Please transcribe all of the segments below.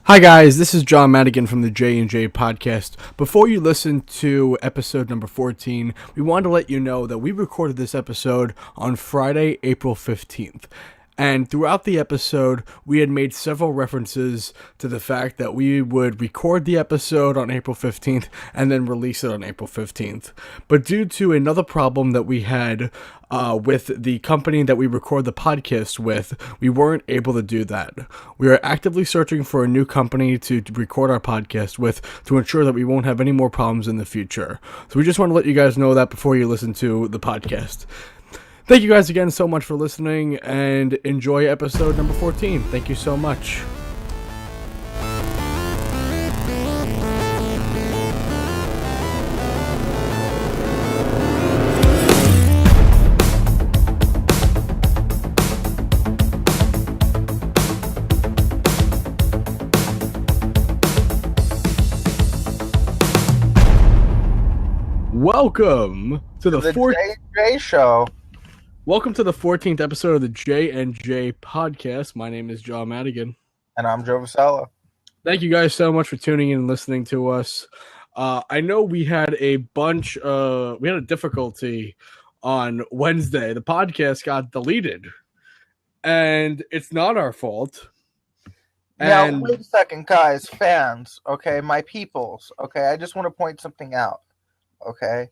Hi guys, this is John Madigan from the J&J podcast. Before you listen to episode number 14, we wanted to let you know that we recorded this episode on Friday, April 15th. And throughout the episode, we had made several references to the fact that we would record the episode on April 15th and then release it on April 15th. But due to another problem that we had with the company that we record the podcast with, we weren't able to do that. We are actively searching for a new company to record our podcast with to ensure that we won't have any more problems in the future. So we just want to let you guys know that before you listen to the podcast. Thank you guys again so much for listening, and enjoy episode number 14. Thank you so much. Welcome to the J&J show. Welcome to the 14th episode of the J&J podcast. My name is John Madigan. And I'm Joe Vasella. Thank you guys so much for tuning in and listening to us. I know we had a difficulty on Wednesday. The podcast got deleted. And it's not our fault. Now, wait a second, guys, fans, okay, my peoples, okay, I just want to point something out, okay?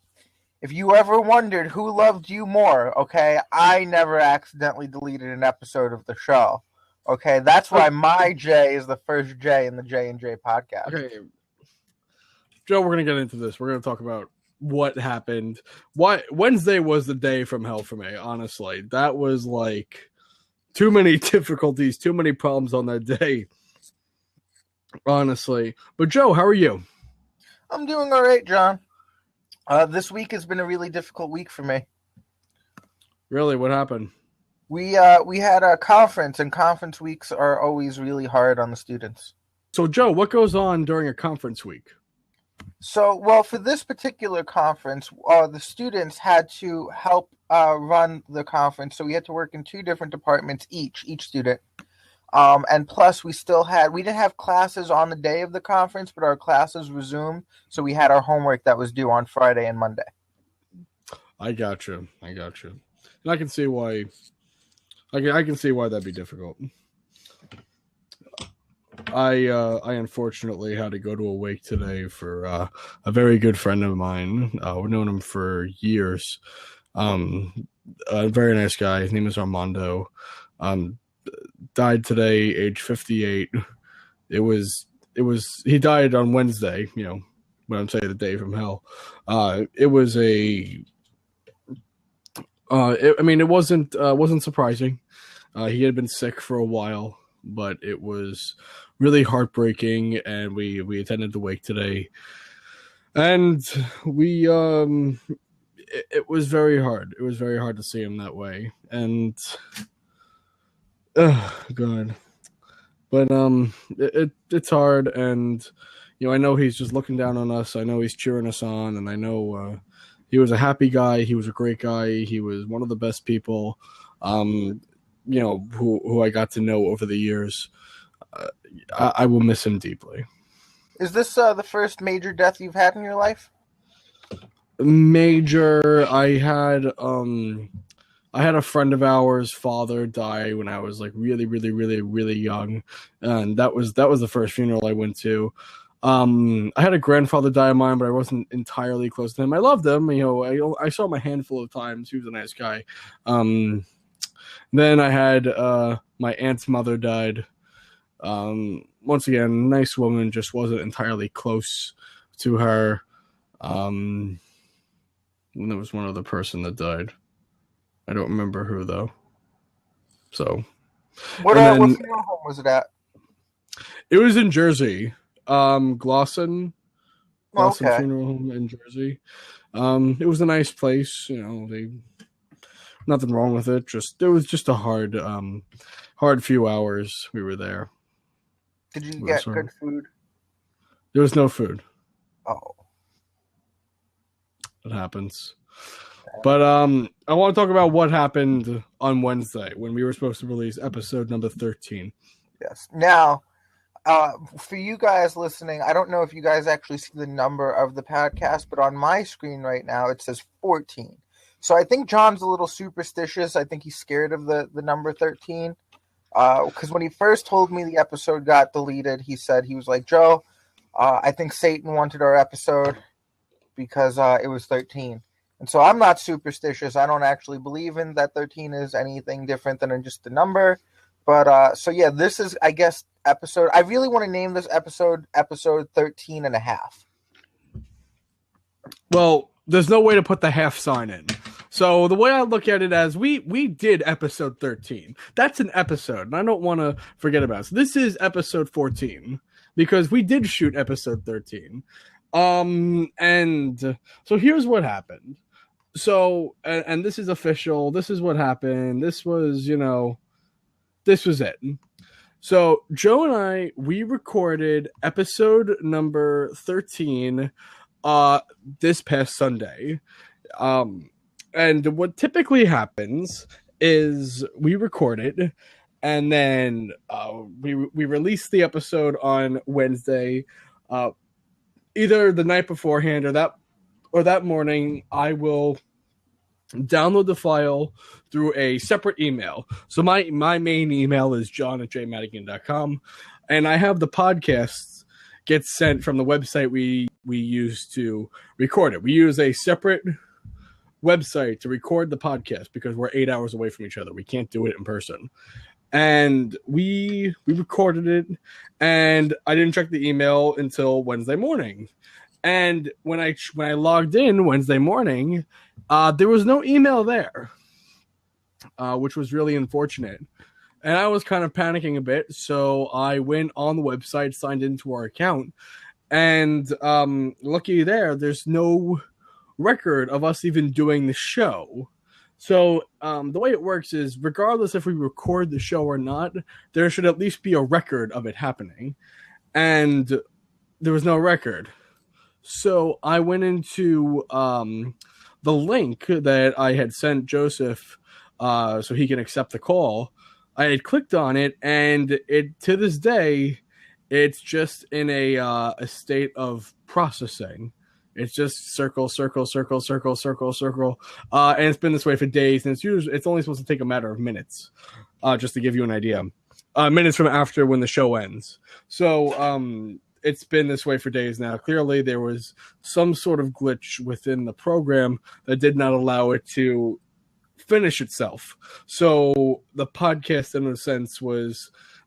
If you ever wondered who loved you more, okay, I never accidentally deleted an episode of the show. Okay, that's why my J is the first J in the J&J podcast. Okay. Joe, we're going to get into this. We're going to talk about what happened. Why Wednesday was the day from hell for me, honestly. That was like too many difficulties, too many problems on that day. Honestly. But Joe, how are you? I'm doing all right, John. This week has been a really difficult week for me. Really? What happened? We had a conference, and conference weeks are always really hard on the students. So, Joe, what goes on during a conference week? So, well, for this particular conference, the students had to help run the conference. So we had to work in two different departments each student. And plus, we didn't have classes on the day of the conference, but our classes resumed. So we had our homework that was due on Friday and Monday. I got you. And I can see why. I can see why that'd be difficult. I unfortunately had to go to a wake today for a very good friend of mine. We've known him for years. A very nice guy. His name is Armando. Died today, age 58. He died on Wednesday, when I'm saying the day from hell. It wasn't surprising. He had been sick for a while, but it was really heartbreaking, and we attended the wake today. And it was very hard. It was very hard to see him that way. And God. But it's hard, and I know he's just looking down on us. I know he's cheering us on, and I know he was a happy guy. He was a great guy. He was one of the best people, who I got to know over the years. I will miss him deeply. Is this the first major death you've had in your life? Major. I had a friend of ours' father die when I was like really, really, really, really young, and that was the first funeral I went to. I had a grandfather die of mine, but I wasn't entirely close to him. I loved him. I saw him a handful of times. He was a nice guy. Then I had my aunt's mother died. Once again, nice woman, just wasn't entirely close to her. And there was one other person that died. I don't remember who, though. So. What funeral home was it at? It was in Jersey. Glosson Okay. Funeral Home in Jersey. It was a nice place. Nothing wrong with it. It was just a hard few hours we were there. Did you get good food? There was no food. Oh. It happens. But I want to talk about what happened on Wednesday when we were supposed to release episode number 13. Yes. Now, for you guys listening, I don't know if you guys actually see the number of the podcast, but on my screen right now it says 14. So I think John's a little superstitious. I think he's scared of the number 13. Because when he first told me the episode got deleted, he was like, Joe, I think Satan wanted our episode because it was 13. And so I'm not superstitious. I don't actually believe in that 13 is anything different than just a number. But so yeah, this is, I guess, episode. I really want to name this episode 13 and a half. Well, there's no way to put the half sign in. So the way I look at it as we did episode 13. That's an episode, and I don't want to forget about it. So this is episode 14 because we did shoot episode 13. And so here's what happened. So and this is official. This is what happened. This was, this was it. So Joe and I, we recorded episode number 13 this past Sunday. And what typically happens is we record it, and then we release the episode on Wednesday, either the night beforehand or that morning. I will download the file through a separate email. So my main email is john@jmadigan.com, and I have the podcasts get sent from the website we use to record it. We use a separate website to record the podcast because we're 8 hours away from each other. We can't do it in person. And we recorded it, and I didn't check the email until Wednesday morning. And when I logged in Wednesday morning, there was no email there, which was really unfortunate. And I was kind of panicking a bit, so I went on the website, signed into our account, and lucky there's no record of us even doing the show. So the way it works is, regardless if we record the show or not, there should at least be a record of it happening. And there was no record. So I went into the link that I had sent Joseph so he can accept the call. I had clicked on it, and it, to this day, it's just in a state of processing. It's just circle, circle, circle, circle, circle, circle, and it's been this way for days. And it's only supposed to take a matter of minutes, just to give you an idea. Minutes from after when the show ends. So it's been this way for days now. Clearly, there was some sort of glitch within the program that did not allow it to finish itself. So the podcast, in a sense,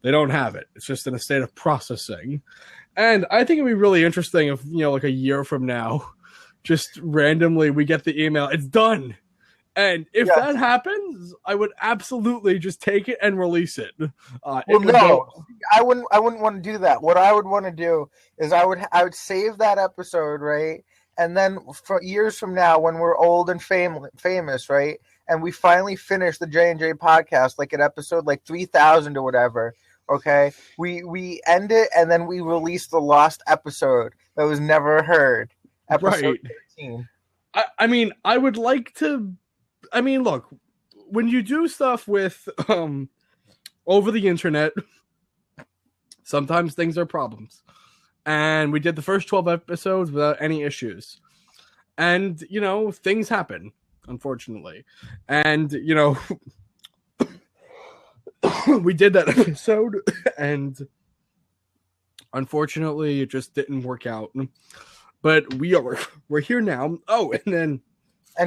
they don't have it. It's just in a state of processing. And I think it'd be really interesting if, like a year from now, just randomly we get the email, it's done. And if that happens, I would absolutely just take it and release it. I wouldn't want to do that. What I would want to do is I would save that episode, right? And then for years from now, when we're old and famous, right? And we finally finish the J&J podcast, like at episode 3000 or whatever. Okay, we end it, and then we release the lost episode that was never heard. Episode 13. I mean, I would like to. I mean, look, when you do stuff with over the internet, sometimes things are problems. And we did the first 12 episodes without any issues. And, things happen, unfortunately. And, we did that episode, and unfortunately, it just didn't work out. But we're here now. Oh, and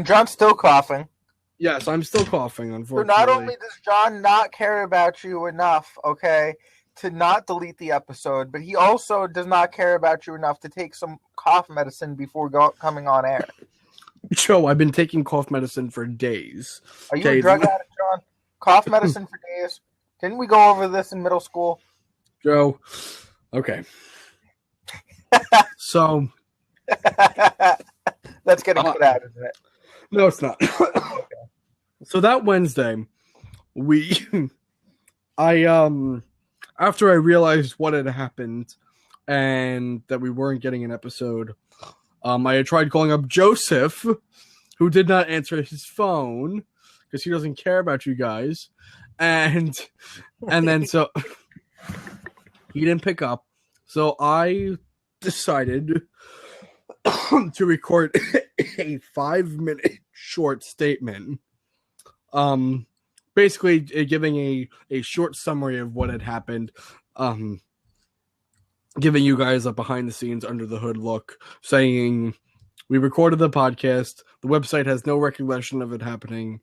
John's still coughing. Yes, I'm still coughing, unfortunately. So not only does John not care about you enough, okay, to not delete the episode, but he also does not care about you enough to take some cough medicine before coming on air. Joe, I've been taking cough medicine for days. Are you a drug addict, John? Cough medicine for days? Didn't we go over this in middle school? Joe, okay. So. That's getting put out, isn't it? No, it's not. Okay. So that Wednesday, after I realized what had happened and that we weren't getting an episode, I had tried calling up Joseph, who did not answer his phone because he doesn't care about you guys. And then so He didn't pick up, so I decided to record a 5-minute short statement, basically giving a short summary of what had happened, giving you guys a behind the scenes, under the hood look, saying we recorded the podcast. The website has no recollection of it happening.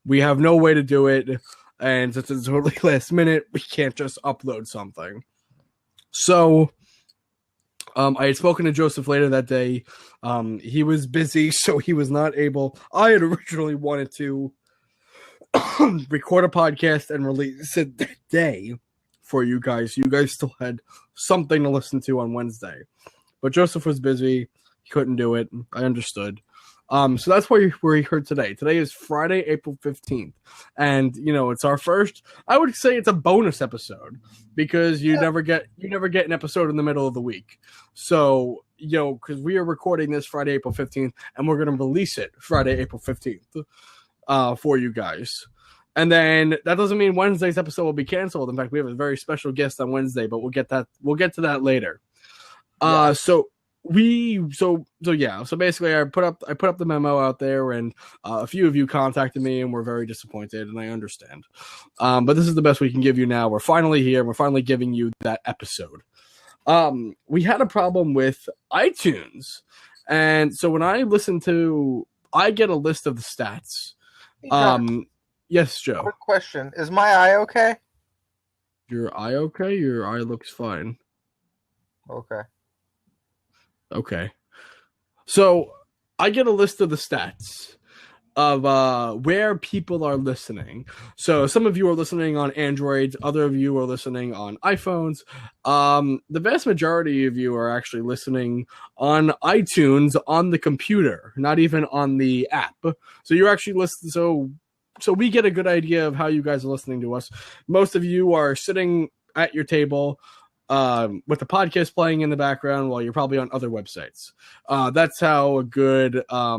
We have no way to do it, and since it's totally last minute, we can't just upload something. So I had spoken to Joseph later that day. He was busy, so he was not able. I had originally wanted to record a podcast and release it that day for you guys. You guys still had something to listen to on Wednesday. But Joseph was busy. He couldn't do it. I understood. So that's where we heard today. Today is Friday, April 15th. And, it's our first, I would say it's a bonus episode because you never get an episode in the middle of the week. So, because we are recording this Friday, April 15th, and we're going to release it Friday, April 15th for you guys. And then that doesn't mean Wednesday's episode will be canceled. In fact, we have a very special guest on Wednesday, but we'll get to that later. So basically I put up the memo out there, and a few of you contacted me and were very disappointed, and I understand. But this is the best we can give you now. We're finally here. We're finally giving you that episode. We had a problem with iTunes, and so when I get a list of the stats. Yes, Joe. Quick question. Is my eye okay? Your eye okay? Your eye looks fine. Okay. So I get a list of the stats of where people are listening. So some of you are listening on Androids. Other of you are listening on iPhones. The vast majority of you are actually listening on iTunes on the computer, not even on the app. So you're actually listening. So we get a good idea of how you guys are listening to us. Most of you are sitting at your table with the podcast playing in the background while you're probably on other websites. That's how a good, I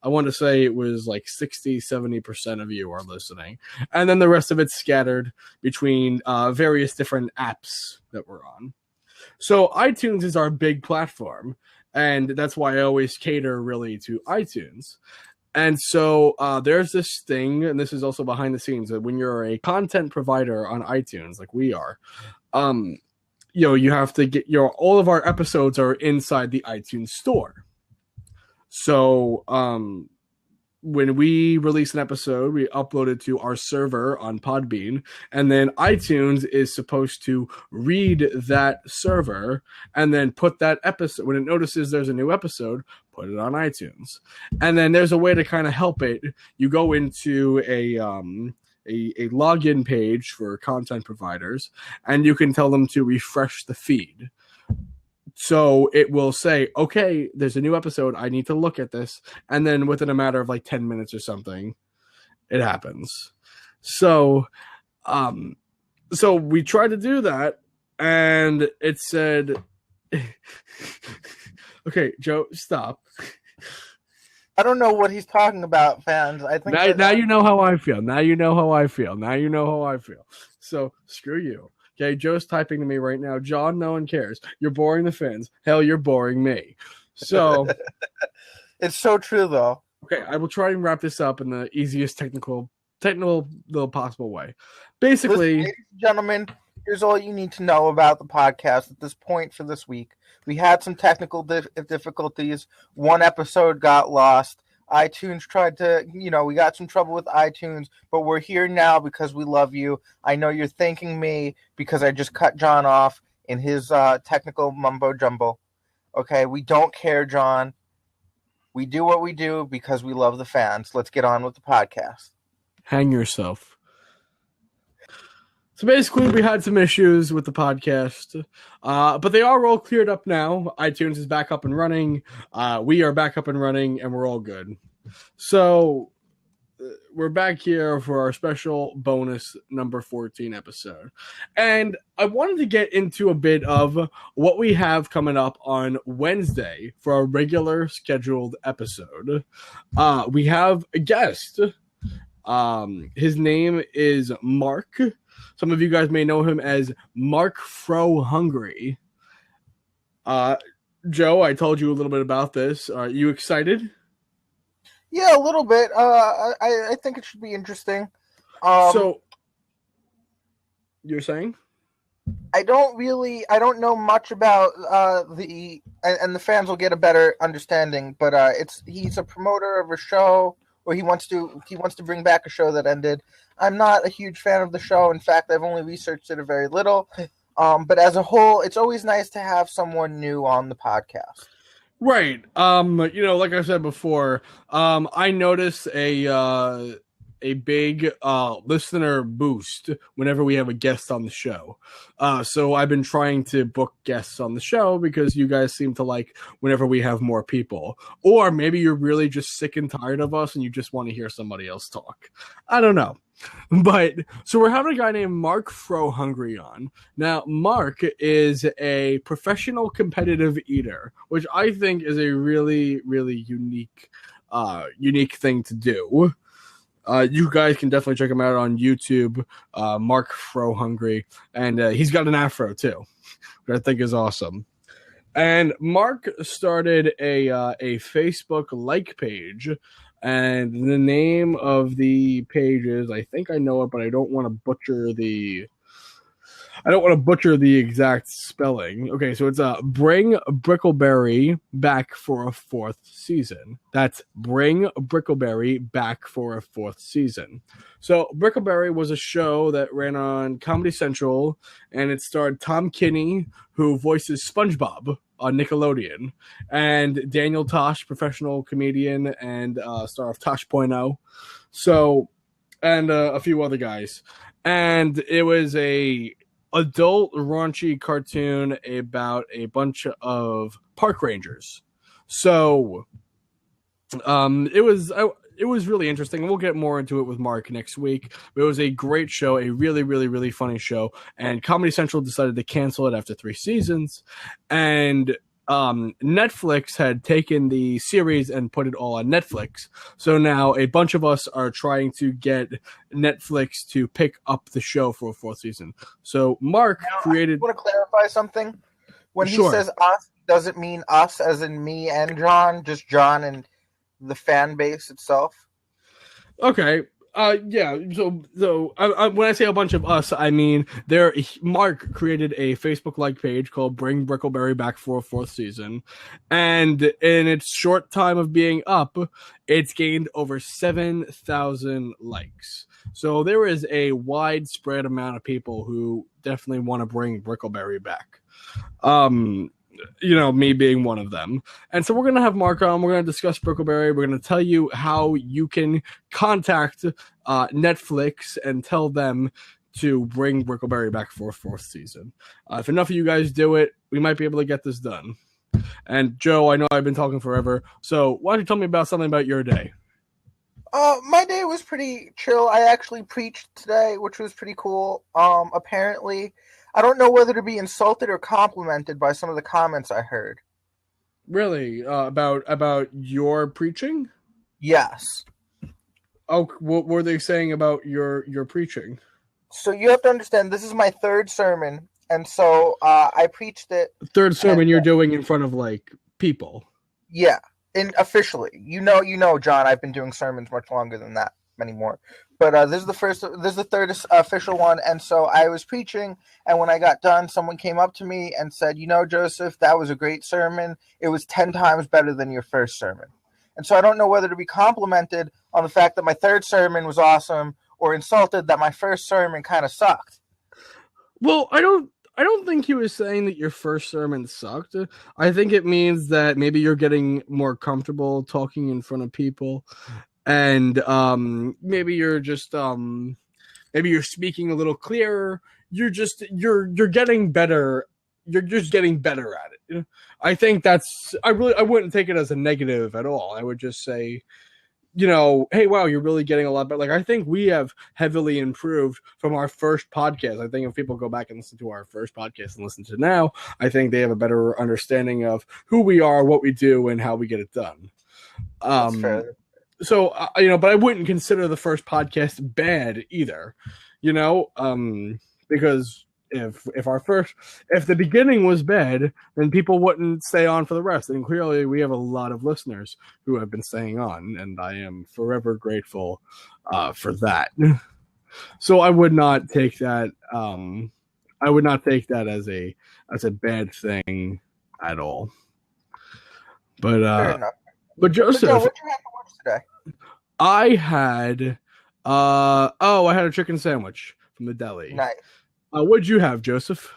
want to say it was like 60-70% of you are listening. And then the rest of it's scattered between various different apps that we're on. So iTunes is our big platform, and that's why I always cater really to iTunes. And so there's this thing, and this is also behind the scenes, that when you're a content provider on iTunes, like we are, you have to get all of our episodes are inside the iTunes store. So when we release an episode, we upload it to our server on Podbean, and then iTunes is supposed to read that server and then put that episode, when it notices there's a new episode, put it on iTunes. And then there's a way to kind of help it. You go into a login page for content providers, and you can tell them to refresh the feed. So it will say, okay, there's a new episode. I need to look at this. And then within a matter of like 10 minutes or something, it happens. So we tried to do that, and it said, okay, Joe, stop. I don't know what he's talking about, fans. I think now you know how I feel. Now you know how I feel. So screw you. Okay, Joe's typing to me right now. John, no one cares. You're boring the fans. Hell, you're boring me. So it's so true, though. Okay, I will try and wrap this up in the easiest technical little possible way. Basically, ladies and gentlemen, here's all you need to know about the podcast at this point for this week. We had some technical difficulties. One episode got lost. iTunes tried to, we got some trouble with iTunes, but we're here now because we love you. I know you're thanking me because I just cut John off in his technical mumbo jumbo. Okay, we don't care, John. We do what we do because we love the fans. Let's get on with the podcast. Hang yourself. So basically, we had some issues with the podcast, but they are all cleared up now. iTunes is back up and running. We are back up and running, and we're all good. So we're back here for our special bonus number 14 episode. And I wanted to get into a bit of what we have coming up on Wednesday for our regular scheduled episode. We have a guest. His name is Mark. Some of you guys may know him as Mark Fro Hungry. Joe, I told you a little bit about this. Are you excited? Yeah, a little bit. I think it should be interesting. So, you're saying? I don't know much about and the fans will get a better understanding. But he's a promoter of a show, or he wants to bring back a show that ended. I'm not a huge fan of the show. In fact, I've only researched it a very little. But as a whole, it's always nice to have someone new on the podcast. Right. Like I said before, I noticed a big listener boost whenever we have a guest on the show. So I've been trying to book guests on the show because you guys seem to like whenever we have more people. Or maybe you're really just sick and tired of us and you just want to hear somebody else talk. I don't know. But so we're having a guy named Mark Fro Hungry on. Now, Mark is a professional competitive eater, which I think is a really, really unique thing to do. You guys can definitely check him out on YouTube, Mark Fro Hungry, and he's got an afro too, which I think is awesome. And Mark started a Facebook like page. And the name of the page is, I think I know it, but I don't want to butcher the exact spelling. Okay, so it's Bring Brickleberry Back for a Fourth Season. That's Bring Brickleberry Back for a Fourth Season. So Brickleberry was a show that ran on Comedy Central, and it starred Tom Kinney, who voices SpongeBob on Nickelodeon, and Daniel Tosh, professional comedian and star of Tosh.0. So, and a few other guys. And it was a adult raunchy cartoon about a bunch of park rangers. So, it was really interesting. We'll get more into it with Mark next week. But it was a great show, a really, really, really funny show. And Comedy Central decided to cancel it after 3 seasons. And Netflix had taken the series and put it all on Netflix. So now a bunch of us are trying to get Netflix to pick up the show for a 4th season. So Mark created... I want to clarify something. When he says us, doesn't mean us as in me and John, just John and the fan base itself. Okay. Yeah. So when I say a bunch of us, I mean Mark created a Facebook like page called Bring Brickleberry Back for a 4th Season, and in its short time of being up, it's gained over 7,000 likes. So there is a widespread amount of people who definitely want to bring Brickleberry back. Me being one of them. And so we're going to have Mark on. We're going to discuss Brickleberry. We're going to tell you how you can contact Netflix and tell them to bring Brickleberry back for a 4th season. If enough of you guys do it, we might be able to get this done. And Joe, I know I've been talking forever, so why don't you tell me about something about your day? My day was pretty chill. I actually preached today, which was pretty cool. Apparently, I don't know whether to be insulted or complimented by some of the comments I heard. Really? About your preaching? Yes. Oh, what were they saying about your preaching? So you have to understand, this is my 3rd sermon, and so I preached it. 3rd sermon you're doing in front of, like, people. Yeah, officially. You know, John, I've been doing sermons much longer than that, many more. But this is the 3rd official one, and so I was preaching, and when I got done, someone came up to me and said, Joseph, that was a great sermon. It was 10 times better than your first sermon. And so I don't know whether to be complimented on the fact that my 3rd sermon was awesome or insulted that my first sermon kind of sucked. Well, I don't think he was saying that your first sermon sucked. I think it means that maybe you're getting more comfortable talking in front of people. And maybe you're just maybe you're speaking a little clearer. You're getting better. You're just getting better at it. I think I wouldn't take it as a negative at all. I would just say, hey, wow, you're really getting a lot better. Like, I think we have heavily improved from our first podcast. I think if people go back and listen to our first podcast and listen to now, I think they have a better understanding of who we are, what we do, and how we get it done. That's fair. So, but I wouldn't consider the first podcast bad either. Because if the beginning was bad, then people wouldn't stay on for the rest. And clearly, we have a lot of listeners who have been staying on, and I am forever grateful for that. So I would not take that. I would not take that as a bad thing at all. Fair enough. But Joseph, So, Joe, what you have to watch today? I had I had a chicken sandwich from the deli. Nice. What'd you have, Joseph?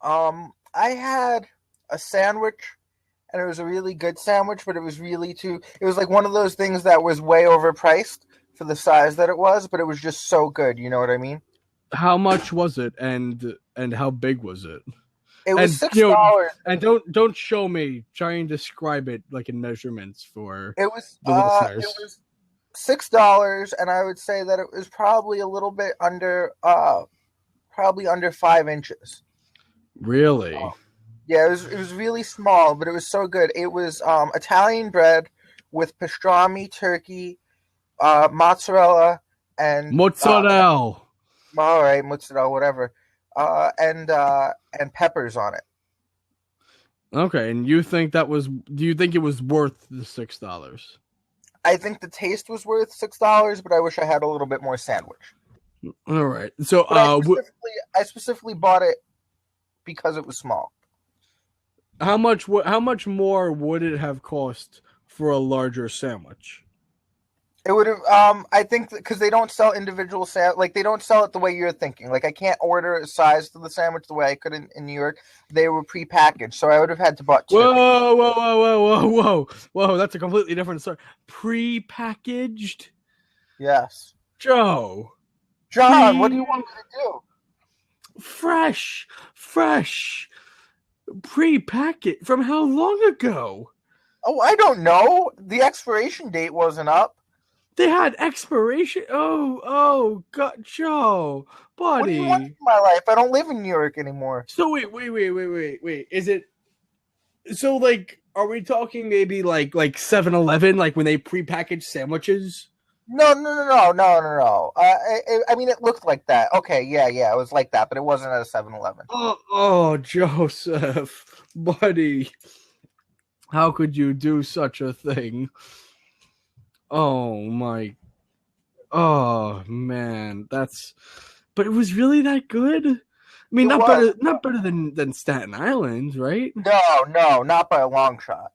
I had a sandwich, and it was a really good sandwich, but it was it was like one of those things that was way overpriced for the size that it was, but it was just so good. You know what I mean? How much was it, and how big was it? It was $6. And don't show me. Try and describe it like in measurements for it was the listeners. It was $6, and I would say that it was probably a little bit under, probably under 5 inches. Really? Yeah, it was really small, but it was so good. It was Italian bread with pastrami, turkey, mozzarella, and mozzarella. All right, mozzarella, whatever, and peppers on it. Okay, and you think that was? Do you think it was worth the $6? I think the taste was worth $6, but I wish I had a little bit more sandwich. All right, so I specifically bought it because it was small. How much more would it have cost for a larger sandwich? It would have, I think, because they don't sell individual like they don't sell it the way you're thinking. Like I can't order a size to the sandwich the way I could in New York. They were prepackaged, so I would have had to buy 2. Whoa! That's a completely different story. Prepackaged? Yes. John, what do you want me to do? Fresh, prepackaged. From how long ago? Oh, I don't know. The expiration date wasn't up. They had expiration. Oh, God, Joe, buddy. What do you want in my life? I don't live in New York anymore. So wait. Is it? So like, are we talking maybe like 7-Eleven, like when they prepackaged sandwiches? No. I mean, it looked like that. Okay, yeah, it was like that, but it wasn't at a 7-Eleven. Oh, Joseph, buddy, how could you do such a thing? Oh man, but it was really that good? I mean, not better than Staten Island, right? No, not by a long shot.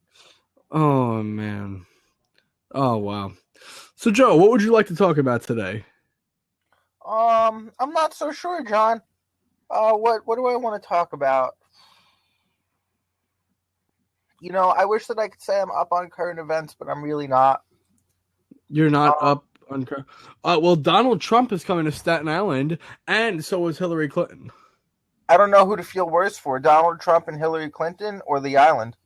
Oh man. Oh wow. So Joe, what would you like to talk about today? I'm not so sure, John. What do I want to talk about? I wish that I could say I'm up on current events, but I'm really not. You're not up on. Well, Donald Trump is coming to Staten Island, and so is Hillary Clinton. I don't know who to feel worse for, Donald Trump and Hillary Clinton, or the island.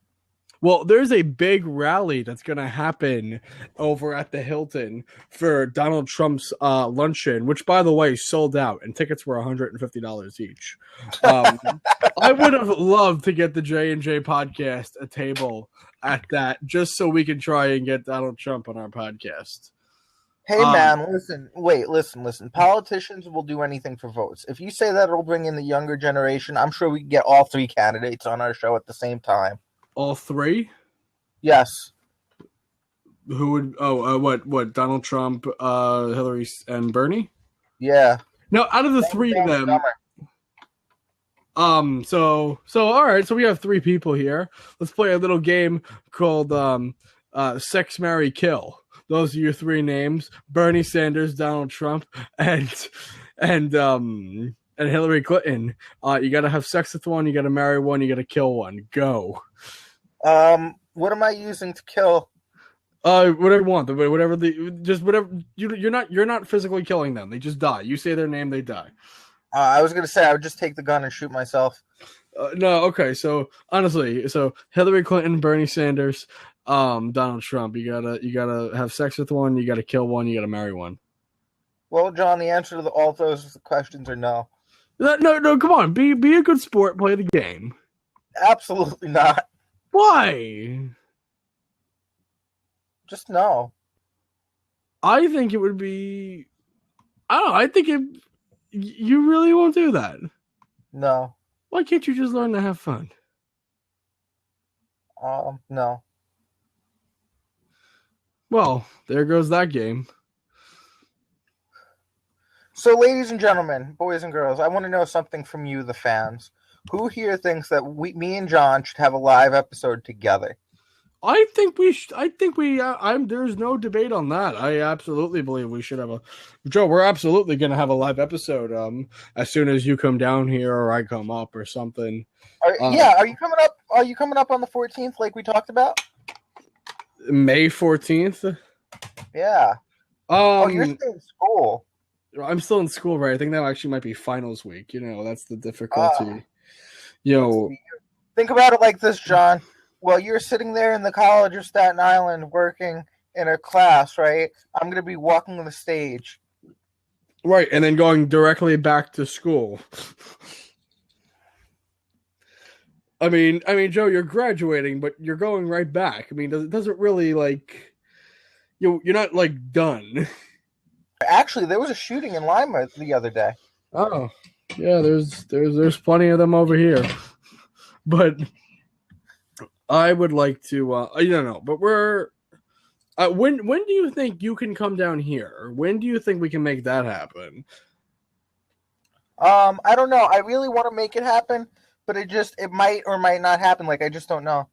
Well, there's a big rally that's going to happen over at the Hilton for Donald Trump's luncheon, which, by the way, sold out, and tickets were $150 each. I would have loved to get the J&J podcast a table at that, just so we could try and get Donald Trump on our podcast. Hey, man, listen. Politicians will do anything for votes. If you say that it'll bring in the younger generation, I'm sure we can get all 3 candidates on our show at the same time. All 3? Yes. Who would? What? Donald Trump, Hillary, and Bernie? Yeah. No, out of the 3 of them. So all right. So we have 3 people here. Let's play a little game called Sex, Marry, Kill. Those are your 3 names: Bernie Sanders, Donald Trump, and Hillary Clinton. You got to have sex with one. You got to marry one. You got to kill one. Go. What am I using to kill? Whatever you want. Whatever you're not physically killing them. They just die. You say their name, they die. I was gonna say I would just take the gun and shoot myself. No, okay. So honestly, Hillary Clinton, Bernie Sanders, Donald Trump. You gotta have sex with one. You gotta kill one. You gotta marry one. Well, John, the answer to all those questions are no. No. Come on, be a good sport. Play the game. Absolutely not. Why? Just no. I think it would be. I don't know. I think you really won't do that. No. Why can't you just learn to have fun? No. Well, there goes that game. So, ladies and gentlemen, boys and girls, I want to know something from you, the fans. Who here thinks that me and John should have a live episode together? I think we should. I think we. There's no debate on that. I absolutely believe we should have a. Joe, we're absolutely going to have a live episode. As soon as you come down here or I come up or something. Yeah, are you coming up? Are you coming up on the 14th, like we talked about? May 14th. Yeah. You're still in school. I'm still in school, right? I think that actually might be finals week. That's the difficulty. Think about it like this, John. Well, you're sitting there in the College of Staten Island working in a class, right? I'm going to be walking on the stage. Right, and then going directly back to school. I mean, Joe, you're graduating, but you're going right back. I mean, it doesn't really, like... You're not, like, done. Actually, there was a shooting in Lima the other day. Oh, yeah, there's plenty of them over here. But I would like to, I don't know, but we're, when do you think you can come down here? When do you think we can make that happen? I don't know. I really want to make it happen, but it might or might not happen. Like, I just don't know.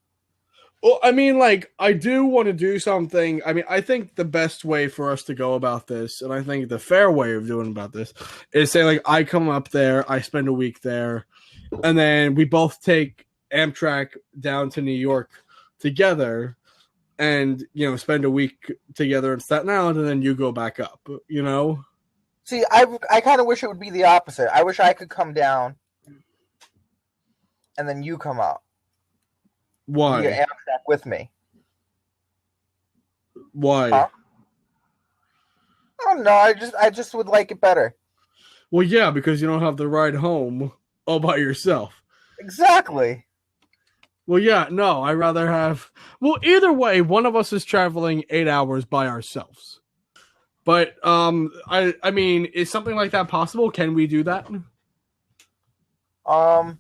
Well, I mean, like, I do want to do something. I mean, I think the best way for us to go about this, and I think the fair way of doing about this, is say, like, I come up there, I spend a week there, and then we both take Amtrak down to New York together and, spend a week together in Staten Island, and then you go back up, See, I kind of wish it would be the opposite. I wish I could come down and then you come up. Why? You get Amtrak with me. Why? Huh? I don't know. I just would like it better. Well, yeah, because you don't have the ride home all by yourself. Exactly. Well, yeah, no, I'd rather have... Well, either way, one of us is traveling 8 hours by ourselves. But, I mean, is something like that possible? Can we do that? I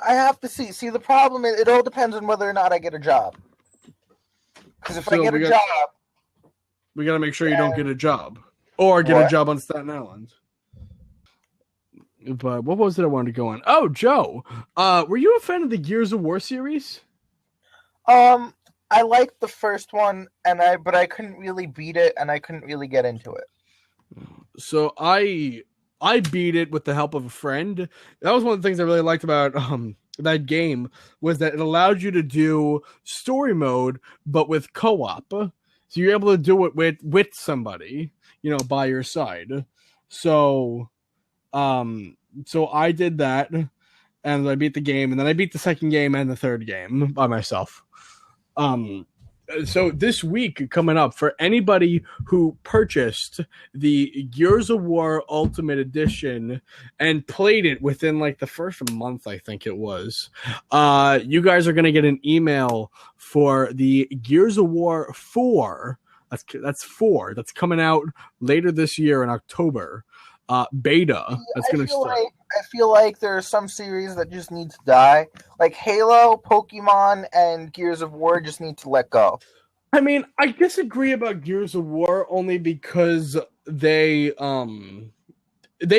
have to see. See, the problem is, it all depends on whether or not I get a job. Because if I get a job... We gotta make sure you don't get a job. Or get a job on Staten Island. But what was it I wanted to go on? Oh, Joe, were you a fan of the Gears of War series? I liked the first one, but I couldn't really beat it, and I couldn't really get into it. So I beat it with the help of a friend. That was one of the things I really liked about that game, was that it allowed you to do story mode, but with co-op. So you're able to do it with somebody, by your side. So I did that, and I beat the game, and then I beat the second game and the third game by myself. So this week coming up, for anybody who purchased the Gears of War Ultimate Edition and played it within like the first month, I think it was, you guys are going to get an email for the Gears of War 4. That's 4. That's coming out later this year in October. Beta. That's going to start. I feel like there are some series that just need to die. Like Halo, Pokemon, and Gears of War just need to let go. I mean, I disagree about Gears of War only because they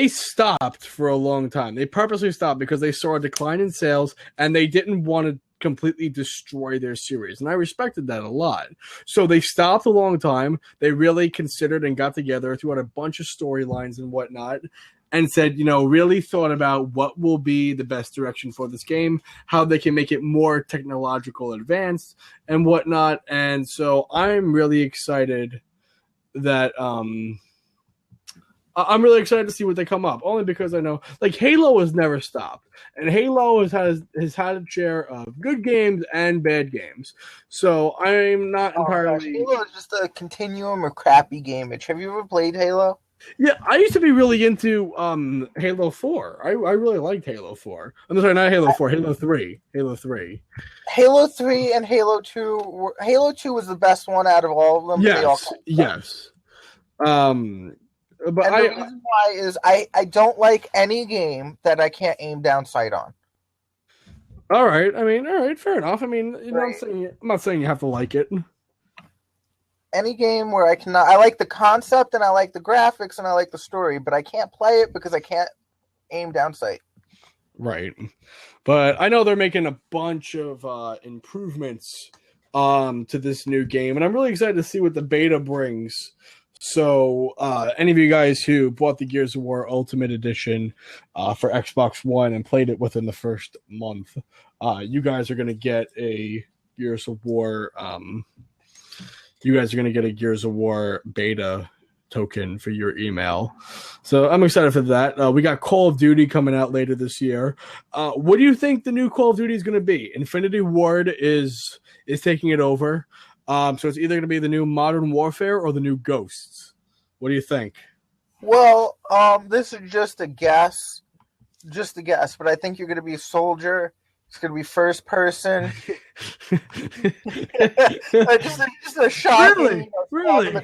stopped for a long time. They purposely stopped because they saw a decline in sales and they didn't want to completely destroy their series. And I respected that a lot. So they stopped a long time. They really considered and got together, threw out a bunch of storylines and whatnot, and said, really thought about what will be the best direction for this game, how they can make it more technological advanced and whatnot. And so I'm really excited that I'm really excited to see what they come up, only because I know, like, Halo has never stopped, and Halo has had a share of good games and bad games. So I'm not entirely. Halo is just a continuum of crappy gamage. Have you ever played Halo? Yeah, I used to be really into Halo 4. I really liked Halo 4. I'm sorry, not Halo 4, Halo 3. Halo 3. Halo 3 and Halo 2. Halo 2 was the best one out of all of them. Yes, yes. But And the reason why is I don't like any game that I can't aim down sight on. all right. I mean, all right, fair enough. I mean, Right. I'm not saying you have to like it. Any game where I cannot, I like the concept and I like the graphics and I like the story, but I can't play it because I can't aim down sight. Right. But I know they're making a bunch of improvements to this new game, and I'm really excited to see what the beta brings. So, any of you guys who bought the Gears of War Ultimate Edition for Xbox One and played it within the first month, you guys are going to get a Gears of War. You guys are going to get a Gears of War beta token for your email. So I'm excited for that. We got Call of Duty coming out later this year. What do you think the new Call of Duty is going to be? Infinity Ward is taking it over. So it's either going to be the new Modern Warfare or the new Ghosts. What do you think? Well, this is just a guess, but I think you're going to be a soldier. It's going to be first person. just a shot. Really? Really?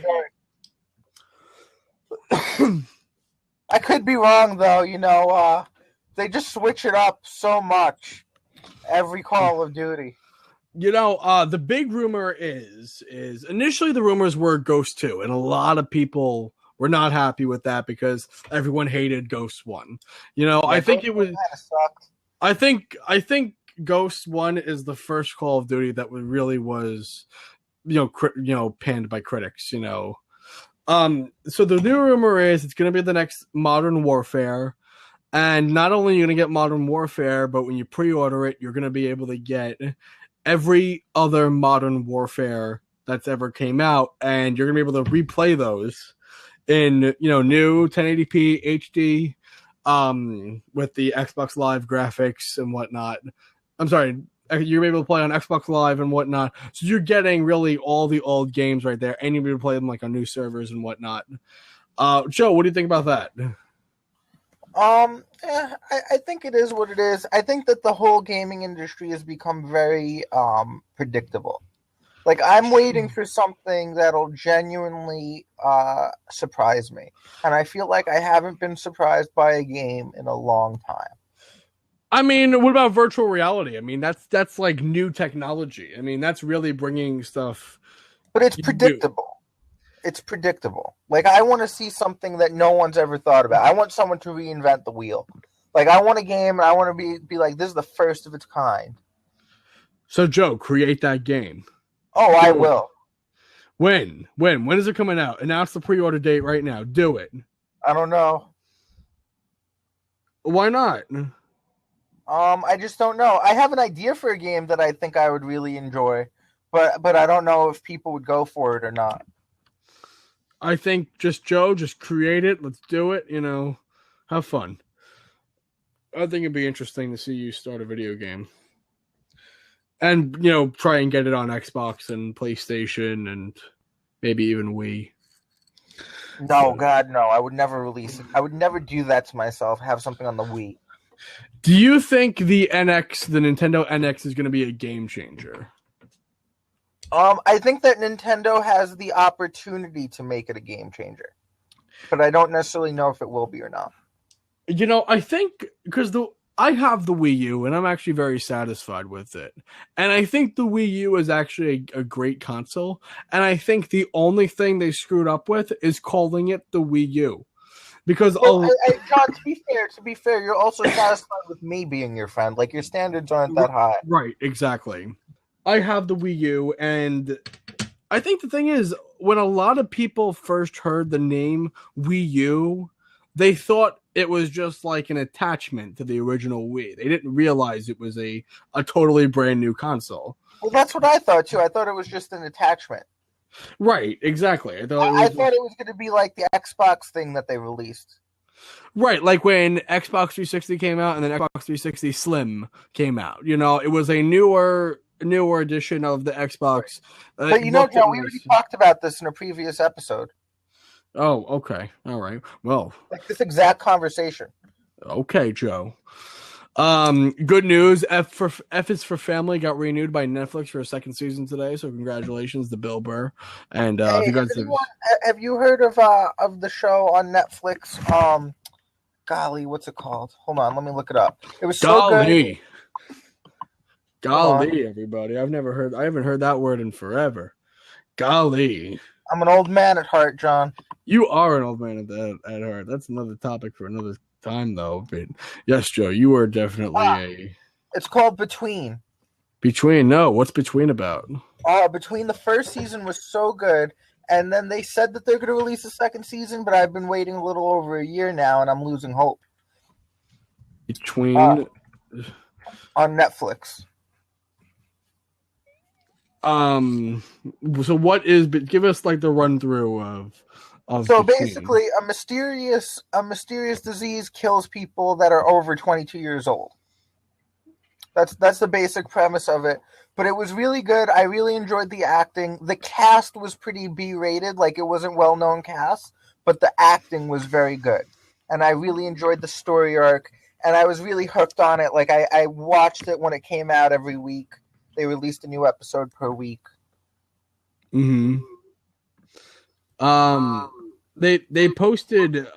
I could be wrong though. They just switch it up so much every Call of Duty. The big rumor is initially the rumors were Ghost 2, and a lot of people were not happy with that because everyone hated Ghost 1. I think it was kind of sucked. I think Ghost 1 is the first Call of Duty that really was panned by critics. So the new rumor is it's going to be the next Modern Warfare, and not only are you going to get Modern Warfare, but when you pre-order it, you're going to be able to get every other Modern Warfare that's ever came out, and you're going to be able to replay those in new 1080p HD with the Xbox Live graphics and whatnot. I'm sorry, you're able to play on Xbox Live and whatnot. So you're getting really all the old games right there, and you're able to play them like on new servers and whatnot. Joe, what do you think about that? I think it is what it is. I think that the whole gaming industry has become very predictable. Like, I'm waiting for something that'll genuinely surprise me. And I feel like I haven't been surprised by a game in a long time. I mean, what about virtual reality? I mean, that's like new technology. I mean, that's really bringing stuff. But it's predictable. It's predictable. Like, I want to see something that no one's ever thought about. I want someone to reinvent the wheel. Like, I want a game, and I want to be like, this is the first of its kind. So, Joe, create that game. Oh, I will. When is it coming out? Announce the pre-order date right now. Do it. I don't know. Why not? I just don't know. I have an idea for a game that I think I would really enjoy, but I don't know if people would go for it or not. I think just create it. Let's do it. Have fun. I think it'd be interesting to see you start a video game. And, try and get it on Xbox and PlayStation and maybe even Wii. No, God, no. I would never release it. I would never do that to myself, have something on the Wii. Do you think the Nintendo NX is going to be a game changer? I think that Nintendo has the opportunity to make it a game changer. But I don't necessarily know if it will be or not. I think because I have the Wii U, and I'm actually very satisfied with it. And I think the Wii U is actually a great console. And I think the only thing they screwed up with is calling it the Wii U. Because John, to be fair, you're also satisfied with me being your friend. Like, your standards aren't that high. Right, exactly. I have the Wii U, and I think the thing is, when a lot of people first heard the name Wii U, they thought it was just like an attachment to the original Wii. They didn't realize it was a totally brand new console. Well, that's what I thought too. I thought it was just an attachment. Right, exactly. I thought it was going to be like the Xbox thing that they released. Right, like when Xbox 360 came out and then Xbox 360 Slim came out. It was a newer edition of the Xbox. But Joe, we already talked about this in a previous episode. Oh, okay. All right. Well, like this exact conversation. Okay, Joe. Good news. F is for Family got renewed by Netflix for a second season today. So congratulations to Bill Burr. And if you Hey, guys have you heard of the show on Netflix? Golly, what's it called? Hold on, let me look it up. It was so good. golly, Hold on. golly, everybody, I haven't heard that word in forever. Golly, I'm an old man at heart, John. you are an old man at heart. That's another topic for another time, though. But yes, Joe, you are definitely It's called Between. between. No, what's between about? Between the first season was so good, and then they said that they're going to release a second season, but I've been waiting a little over a year now, and I'm losing hope. Between on Netflix. So what is? But give us like the run through of. So between. basically, a mysterious disease kills people that are over 22 years old. That's the basic premise of it. But it was really good. I really enjoyed the acting. The cast was pretty B-rated, like it wasn't well-known cast, but the acting was very good. And I really enjoyed the story arc, and I was really hooked on it. Like I watched it when it came out every week. They released a new episode per week. Mm-hmm. They posted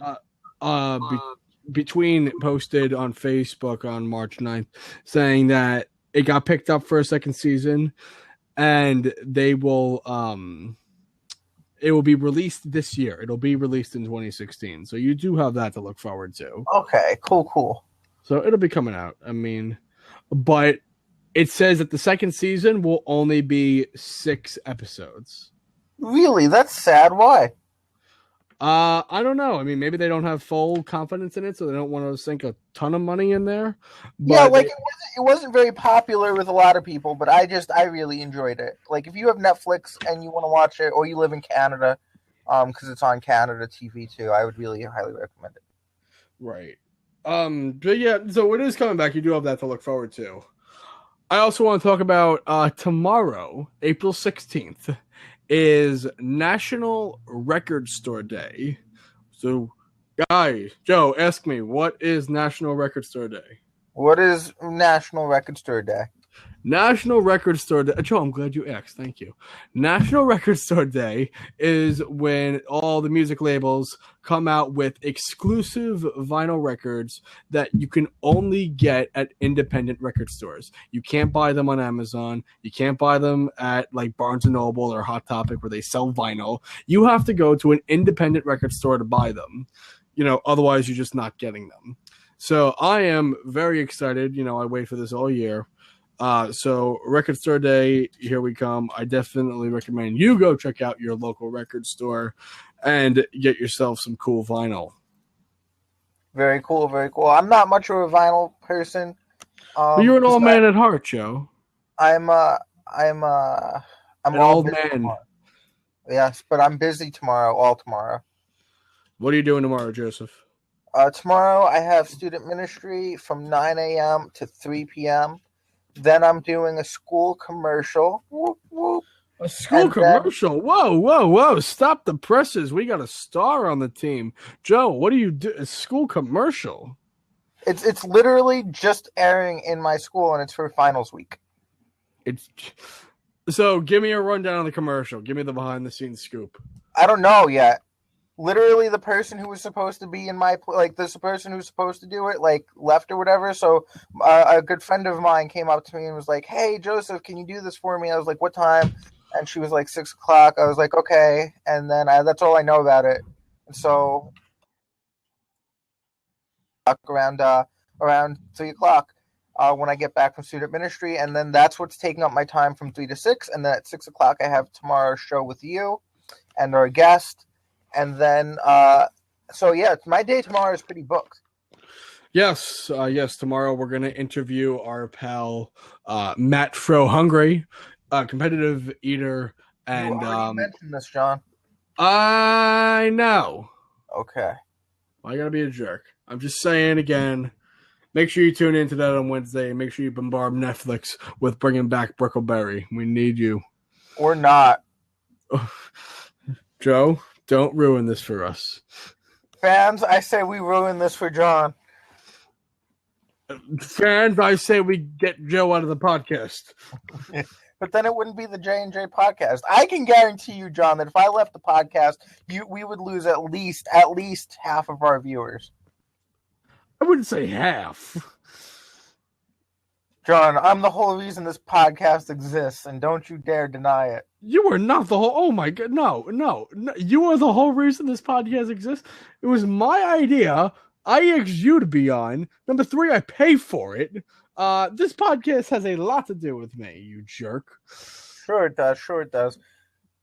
between posted on Facebook on March 9th saying that it got picked up for a second season, and they will it will be released this year. It'll be released in 2016. So you do have that to look forward to. Okay, cool. So it'll be coming out. I mean, but it says that the second season will only be 6 episodes. Really? That's sad. Why? I don't know. I mean, maybe they don't have full confidence in it, so they don't want to sink a ton of money in there. But yeah, like it wasn't very popular with a lot of people, but I really enjoyed it. Like if you have Netflix and you want to watch it, or you live in Canada, because it's on Canada TV too, I would really highly recommend it. Right. But yeah, so it is coming back. You do have that to look forward to. I also want to talk about tomorrow, April 16th. Is National Record Store Day. So, guys, Joe, ask me, what is National Record Store Day? What is National Record Store Day? National Record Store Day. Joe, I'm glad you asked. Thank you. National Record Store Day is when all the music labels come out with exclusive vinyl records that you can only get at independent record stores. You can't buy them on Amazon. You can't buy them at like Barnes & Noble or Hot Topic where they sell vinyl. You have to go to an independent record store to buy them. Otherwise you're just not getting them. So I am very excited. I wait for this all year. So Record Store Day, here we come. I definitely recommend you go check out your local record store and get yourself some cool vinyl. Very cool, very cool. I'm not much of a vinyl person. But you're an old man at heart, Joe. I'm an old man. Tomorrow. Yes, but I'm busy all tomorrow. What are you doing tomorrow, Joseph? Tomorrow I have student ministry from 9 a.m. to 3 p.m. Then I'm doing a school commercial. Whoop, whoop. A school commercial? Whoa. Stop the presses. We got a star on the team. Joe, what do you do? A school commercial? It's literally just airing in my school, and it's for finals week. So give me a rundown on the commercial. Give me the behind-the-scenes scoop. I don't know yet. Literally, the person who was supposed to be in the person who was supposed to do it, left or whatever. So a good friend of mine came up to me and was like, "Hey, Joseph, can you do this for me?" I was like, "What time?" And she was like, 6 o'clock. I was like, "Okay." And then that's all I know about it. And so around 3 o'clock when I get back from student ministry, and then that's what's taking up my time from 3 to 6. And then at 6 o'clock, I have tomorrow's show with you and our guest. And then, my day tomorrow is pretty booked. Yes. Tomorrow we're going to interview our pal, Matt Fro Hungry, a competitive eater. And you mentioned this, John. I know. Okay. I got to be a jerk. I'm just saying again, make sure you tune into that on Wednesday. Make sure you bombard Netflix with bringing back Brickleberry. We need you. Or not. Joe, don't ruin this for us. Fans, I say we ruin this for John. Fans, I say we get Joe out of the podcast. But then it wouldn't be the J&J podcast. I can guarantee you, John, that if I left the podcast, we would lose at least half of our viewers. I wouldn't say half. John, I'm the whole reason this podcast exists, and don't you dare deny it. You are not the whole... Oh, my God. No. You are the whole reason this podcast exists. It was my idea. I asked you to be on. Number 3, I pay for it. This podcast has a lot to do with me, you jerk. Sure it does.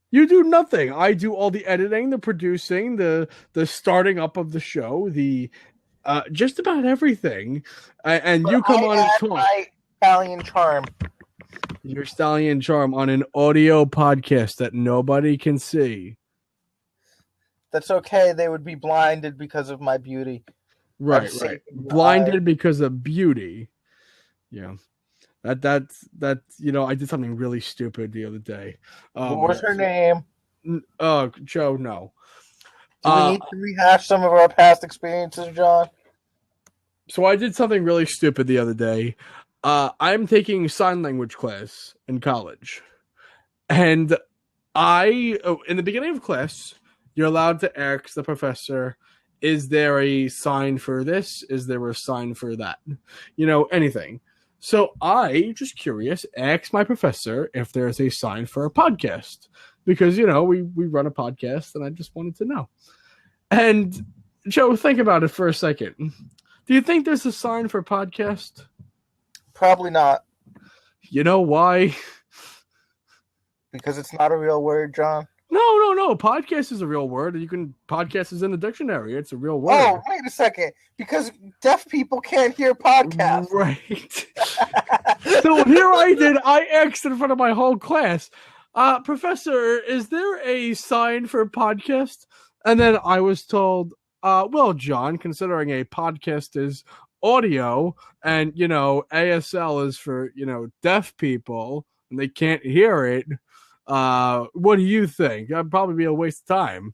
You do nothing. I do all the editing, the producing, the starting up of the show, the just about everything. And but you come on and talk. My stallion charm. Your stallion charm on an audio podcast that nobody can see. That's okay. They would be blinded because of my beauty. Right. Blinded because of beauty. Yeah. That's I did something really stupid the other day. What was her name? Joe, no. Do we need to rehash some of our past experiences, John? So I did something really stupid the other day. I'm taking sign language class in college. And in the beginning of class, you're allowed to ask the professor, is there a sign for this? Is there a sign for that? Anything. So I, just curious, asked my professor if there's a sign for a podcast. Because, we run a podcast and I just wanted to know. And, Joe, think about it for a second. Do you think there's a sign for podcast? Probably not. You know why? Because it's not a real word, John. No. Podcast is a real word. Podcast is in the dictionary. It's a real word. Oh, wait a second. Because deaf people can't hear podcasts. Right. So here I did. I asked in front of my whole class, Professor, is there a sign for podcast? And then I was told, well, John, considering a podcast is audio and, ASL is for, deaf people and they can't hear it. What do you think? That'd probably be a waste of time.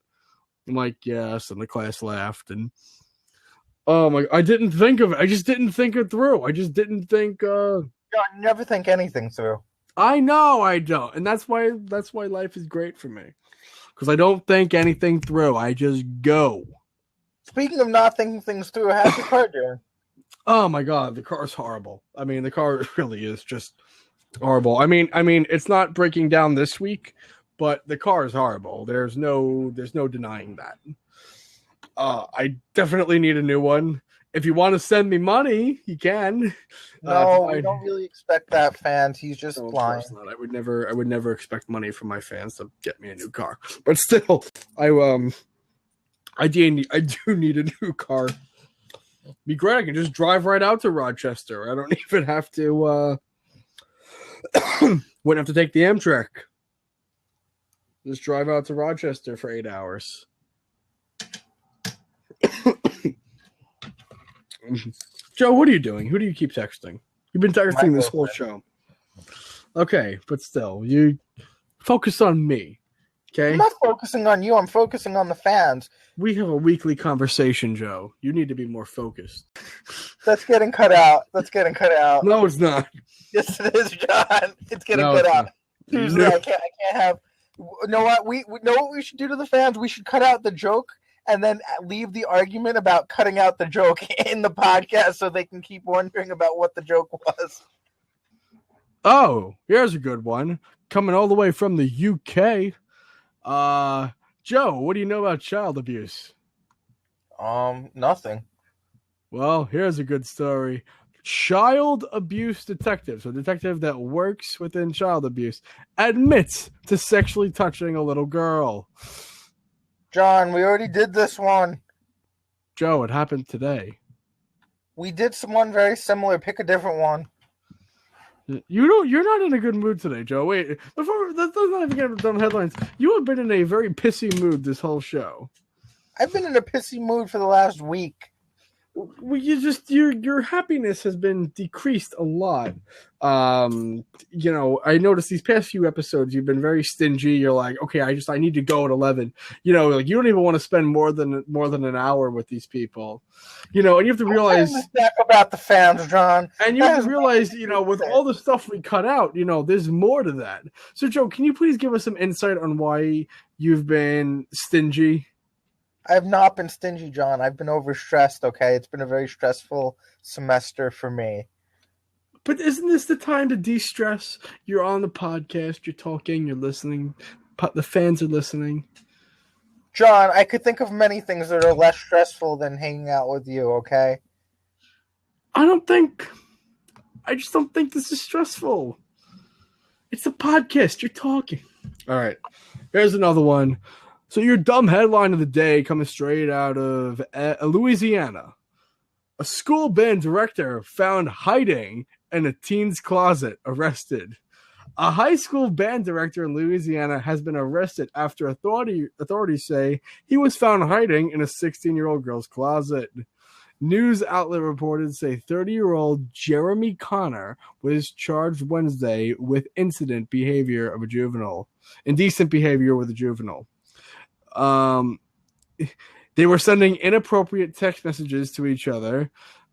I'm like, yes, and the class laughed. And oh my, I didn't think of it. I just didn't think it through. I just didn't think. You never think anything through. I know I don't, and that's why life is great for me, because I don't think anything through. I just go. Speaking of not thinking things through, how's your car doing? Oh my God, the car's horrible. I mean, the car really is just horrible. I mean, it's not breaking down this week, but the car is horrible. There's no denying that. I definitely need a new one. If you want to send me money, you can. No, we don't really expect that, fans. He's just blind. Of course not. I would never expect money from my fans to get me a new car. But still, I do need a new car. Be great. I can just drive right out to Rochester. I don't even have to. Wouldn't have to take the Amtrak. Just drive out to Rochester for 8 hours. Joe, what are you doing? Who do you keep texting? You've been texting this whole show. Okay, but still, you focus on me. Okay? I'm not focusing on you. I'm focusing on the fans. We have a weekly conversation, Joe. You need to be more focused. That's getting cut out. No, it's not. Yes, it is, John. It's getting cut out. Seriously, I can't have. You know what? We know what we should do to the fans. We should cut out the joke and then leave the argument about cutting out the joke in the podcast so they can keep wondering about what the joke was. Oh, here's a good one. Coming all the way from the UK. Joe, what do you know about child abuse? Nothing. Well, here's a good story. Child abuse detective, so a detective that works within child abuse, admits to sexually touching a little girl. John, we already did this one. Joe, it happened today. We did someone very similar. Pick a different one. You're not in a good mood today, Joe. Wait, let's not even get done headlines. You have been in a very pissy mood this whole show. I've been in a pissy mood for the last week. Well, your happiness has been decreased a lot. I noticed these past few episodes you've been very stingy. You're like, okay, I need to go at 11. Like you don't even want to spend more than an hour with these people. And you have to realize about the fans, John. And you have to realize, with all the stuff we cut out, there's more to that. So, Joe, can you please give us some insight on why you've been stingy? I have not been stingy, John. I've been overstressed, okay? It's been a very stressful semester for me. But isn't this the time to de-stress? You're on the podcast, you're talking, you're listening, the fans are listening. John, I could think of many things that are less stressful than hanging out with you, okay? I just don't think this is stressful. It's a podcast, you're talking. All right, here's another one. So your dumb headline of the day coming straight out of Louisiana. A school band director found hiding in a teen's closet, arrested. A high school band director in Louisiana has been arrested after authorities say he was found hiding in a 16-year-old girl's closet. News outlet reported say 30-year-old Jeremy Connor was charged Wednesday with indecent behavior with a juvenile. They were sending inappropriate text messages to each other,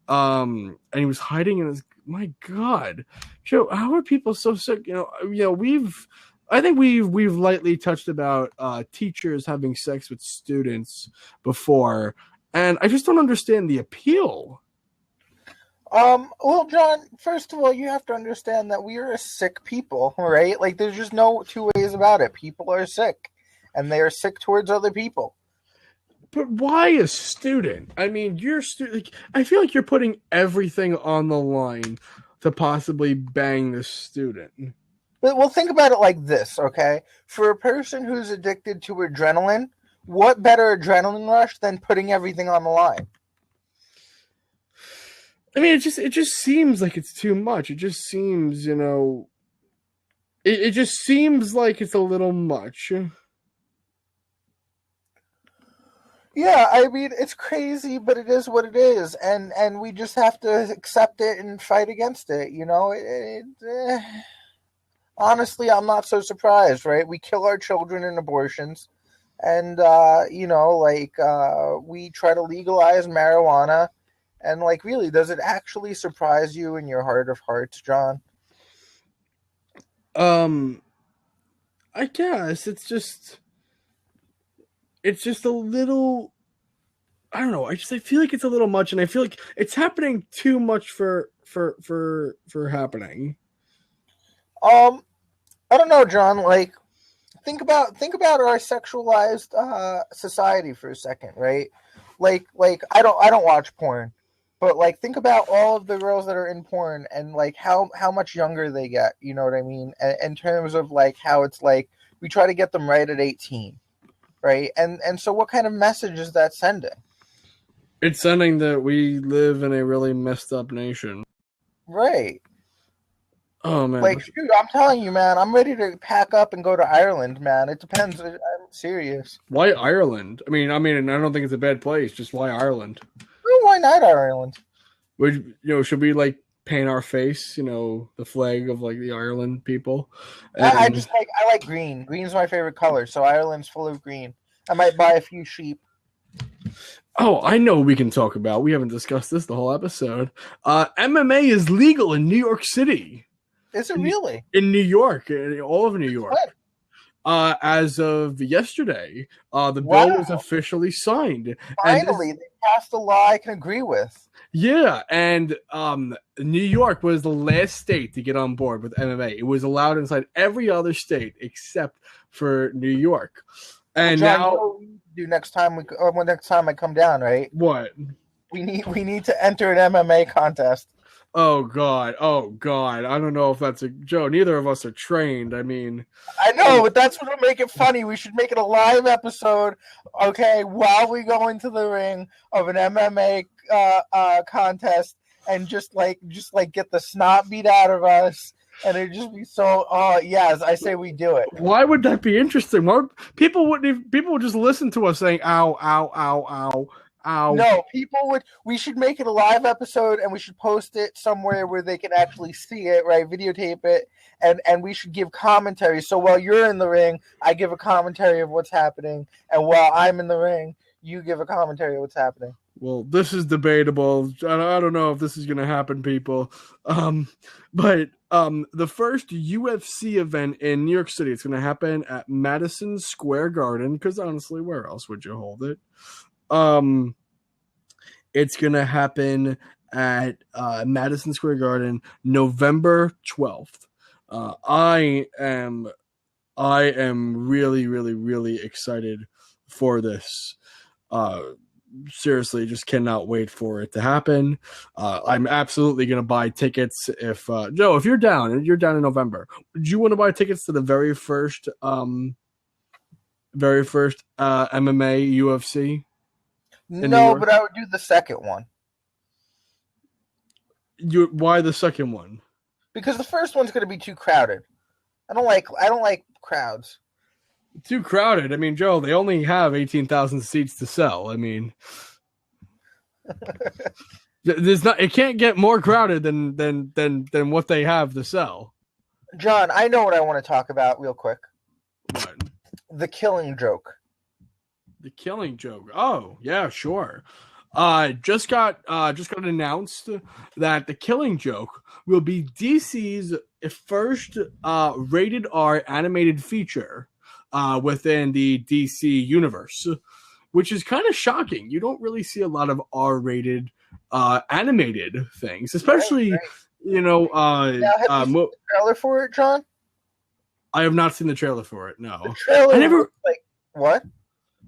and he was hiding in his. My God, Joe, how are people so sick? I think we've lightly touched about teachers having sex with students before, and I just don't understand the appeal. Well, John, first of all, you have to understand that we are a sick people, right? Like, there's just no two ways about it. People are sick, and they are sick towards other people. But why a student? I mean, I feel like you're putting everything on the line to possibly bang this student. But we'll think about it like this, okay? For a person who's addicted to adrenaline, what better adrenaline rush than putting everything on the line? I mean, it just seems like it's too much. It just seems, it just seems like it's a little much. Yeah, I mean, it's crazy, but it is what it is, and we just have to accept it and fight against it, honestly, I'm not so surprised, right? We kill our children in abortions, and, we try to legalize marijuana, and, really, does it actually surprise you in your heart of hearts, John? I guess it's just a little. I don't know. I feel like it's a little much, and I feel like it's happening too much for happening. I don't know, John. Think about our sexualized society for a second, right? I don't watch porn, but think about all of the girls that are in porn and how much younger they get. You know what I mean? In terms of how it's we try to get them right at 18. Right. And so what kind of message is that sending? It's sending that we live in a really messed up nation. Right. Oh, man. Shoot, I'm telling you, man, I'm ready to pack up and go to Ireland, man. It depends. I'm serious. Why Ireland? I mean, I don't think it's a bad place. Just why Ireland? Well, why not Ireland? Should we paint our face, the flag of the Ireland people? I like green. Green's my favorite color, so Ireland's full of green. I might buy a few sheep. Oh, I know what we can talk about. We haven't discussed this the whole episode. MMA is legal in New York City. Is it really? In New York, all of New York. As of yesterday, the bill was officially signed. Finally, they passed a law I can agree with. Yeah, and New York was the last state to get on board with MMA. It was allowed inside every other state except for New York. And John, now, you know what we need to do next time I come down, right? What? We need to enter an MMA contest. Oh God! I don't know if that's Joe. Neither of us are trained. I mean, I know, but that's what will make it funny. We should make it a live episode, okay? While we go into the ring of an MMA contest, and just get the snot beat out of us, and it'd just be so. Oh yes, I say we do it. Why would that be interesting? People would just listen to us saying "ow, ow, ow, ow." Ow. No, people would. We should make it a live episode, and we should post it somewhere where they can actually see it, right? Videotape it, and we should give commentary. So while you're in the ring, I give a commentary of what's happening, and while I'm in the ring, you give a commentary of what's happening. Well, this is debatable. I don't know if this is going to happen, people. But the first UFC event in New York City, it's going to happen at Madison Square Garden, because honestly, where else would you hold it? It's going to happen at Madison Square Garden, November 12th. I am really, really, really excited for this. Seriously, just cannot wait for it to happen. I'm absolutely going to buy tickets if Joe, if you're down in November, do you want to buy tickets to the very first MMA UFC? No, but I would do the second one. Why the second one? Because the first one's going to be too crowded. I don't like crowds. Too crowded. I mean, Joe, they only have 18,000 seats to sell. I mean, it can't get more crowded than what they have to sell. John, I know what I want to talk about real quick. What? The Killing Joke. The Killing Joke. Oh, yeah, sure. Just got announced that The Killing Joke will be DC's first rated R animated feature within the DC universe, which is kind of shocking. You don't really see a lot of R-rated animated things, especially right. You know. Now, have you seen the trailer for it, John? I have not seen the trailer for it. No, the trailer. What?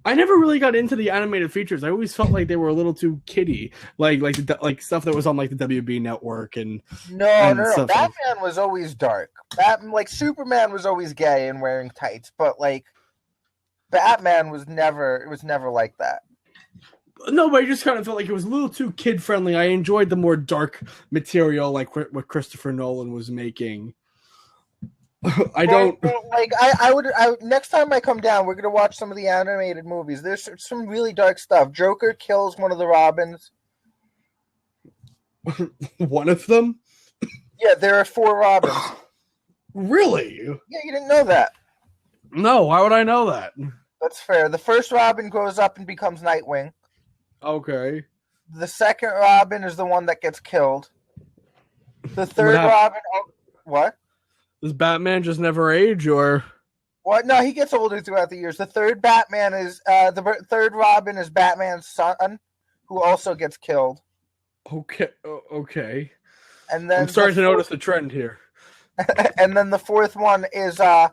I never really got into the animated features. I always felt like they were a little too kiddie, like stuff that was on like the WB network and no. Batman was always dark. Superman was always gay and wearing tights, but like Batman was never like that. No, but I just kind of felt like it was a little too kid friendly. I enjoyed the more dark material, like what Christopher Nolan was making. I would next time I come down, we're gonna watch some of the animated movies. There's some really dark stuff. Joker kills one of the Robins. One of them? Yeah, there are 4 Robins. Really? Yeah, you didn't know that. No, why would I know that? That's fair. The first Robin grows up and becomes Nightwing. Okay. The second Robin is the one that gets killed. The third Robin... What? Does Batman just never age, or? Well, no, he gets older throughout the years. The third Batman is the third Robin is Batman's son, who also gets killed. Okay. And then I'm starting to notice a trend here. And then the fourth one is a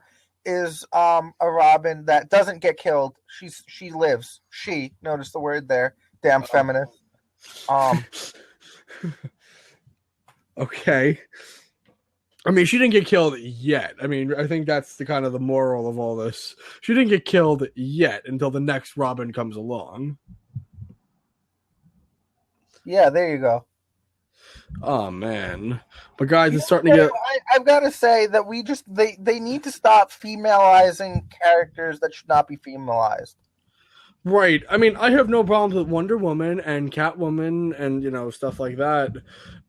Robin that doesn't get killed. She lives. She, notice the word there. Damn feminist. Okay. I mean, she didn't get killed yet. I mean, I think that's the kind of the moral of all this. She didn't get killed yet until the next Robin comes along. Yeah, there you go. Oh man, but guys, it's starting to get. I've got to say that they need to stop femalizing characters that should not be femalized. Right. I mean, I have no problems with Wonder Woman and Catwoman and stuff like that.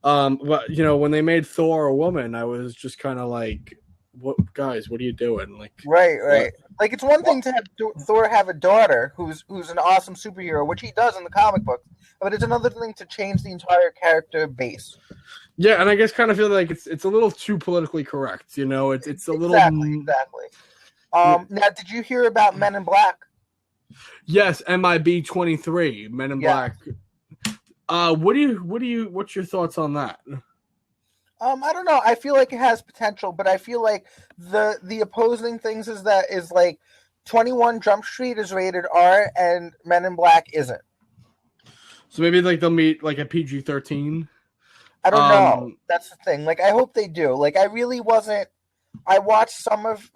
But when they made Thor a woman, I was just kind of like, "What, guys? What are you doing?" Like, right. What? Like, it's one thing to have Thor have a daughter who's an awesome superhero, which he does in the comic books, but it's another thing to change the entire character base. Yeah, and I guess kind of feel like it's a little too politically correct. It's a little exactly. Now, did you hear about Men in Black? Yes, MIB 23, Men in Black. What's your thoughts on that? I don't know. I feel like it has potential, but I feel like the opposing things is like 21 Jump Street is rated R and Men in Black isn't. So maybe like they'll meet like a PG-13. I don't know. That's the thing. Like, I hope they do. Like, I really wasn't. I watched some of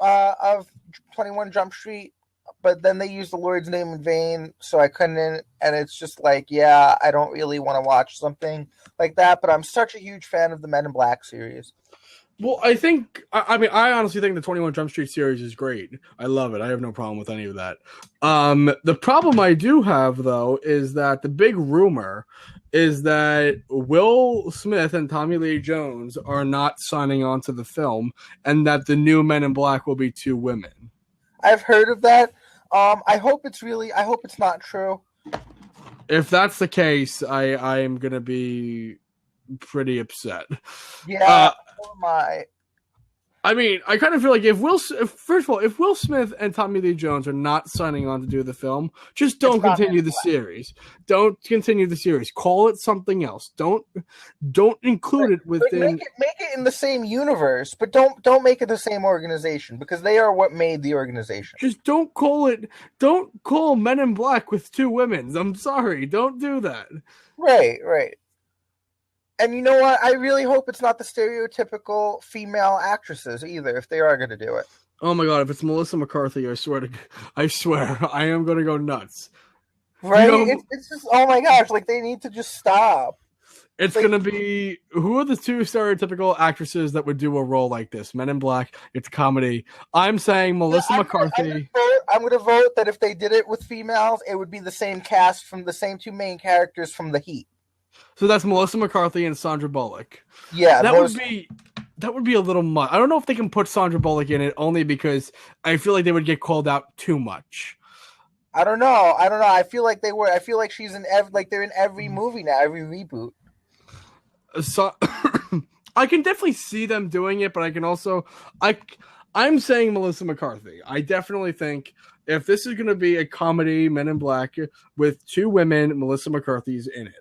21 Jump Street, but then they used the Lord's name in vain, so I couldn't. And it's just like, yeah, I don't really want to watch something like that. But I'm such a huge fan of the Men in Black series. Well, I honestly think the 21 Jump Street series is great. I love it. I have no problem with any of that. The problem I do have, though, is that the big rumor is that Will Smith and Tommy Lee Jones are not signing on to the film, and that the new Men in Black will be 2 women. I've heard of that. I hope it's not true. If that's the case, I am going to be pretty upset. Yeah, so am I. I mean, I kind of feel like if Will Smith and Tommy Lee Jones are not signing on to do the film, just don't continue the series. Don't continue the series. Call it something else. Don't include it within. Make it in the same universe, but don't make it the same organization, because they are what made the organization. Just don't call Men in Black with 2 women. I'm sorry, don't do that. Right. And you know what? I really hope it's not the stereotypical female actresses either, if they are going to do it. Oh my god, if it's Melissa McCarthy, I swear I am going to go nuts. Right? You know, it's just, oh my gosh, like they need to just stop. It's going to be, who are the 2 stereotypical actresses that would do a role like this? Men in Black, it's comedy. I'm saying Melissa McCarthy. I'm going to vote that if they did it with females, it would be the same cast from the same 2 main characters from The Heat. So that's Melissa McCarthy and Sandra Bullock. Yeah, that would be a little much. I don't know if they can put Sandra Bullock in it, only because I feel like they would get called out too much. I don't know. I feel like they were. I feel like she's in they're in every movie now, every reboot. So I can definitely see them doing it, but I can also I'm saying Melissa McCarthy. I definitely think if this is going to be a comedy, Men in Black with 2 women, Melissa McCarthy's in it.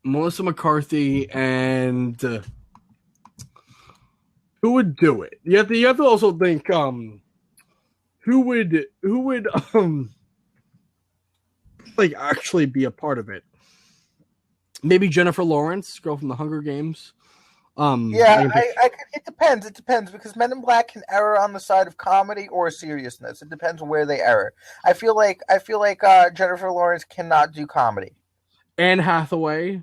Melissa McCarthy and who would do it? You have to also think who would like actually be a part of it. Maybe Jennifer Lawrence, girl from the Hunger Games. It depends. It depends, because Men in Black can err on the side of comedy or seriousness. It depends where they err. I feel like Jennifer Lawrence cannot do comedy. Anne Hathaway.